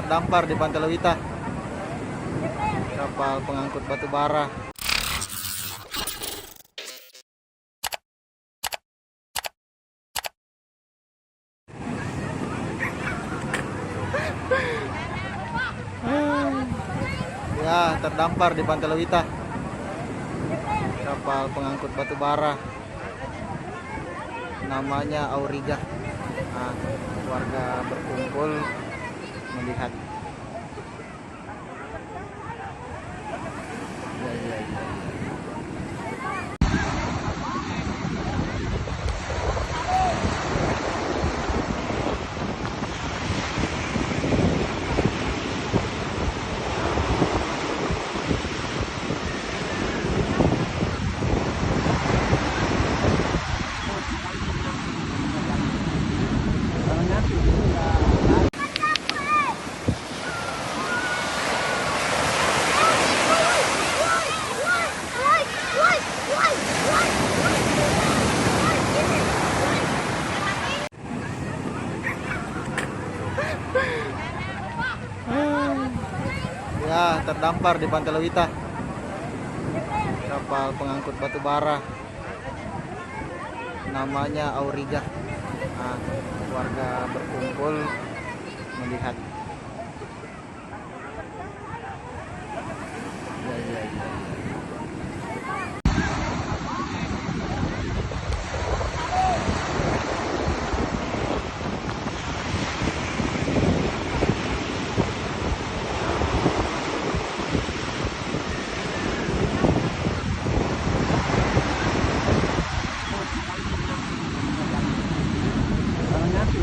terdampar di Pantai Lewita. Kapal pengangkut batu bara. Ya, terdampar di Pantai Lewita. Kapal pengangkut batu bara. Namanya Auriga. Nah, warga berkumpul melihat. Ya. Ya, terdampar di Pantai Lewita. Kapal pengangkut batu bara. Namanya Auriga. Nah, warga berkumpul melihat. Ya. Kalau nyatu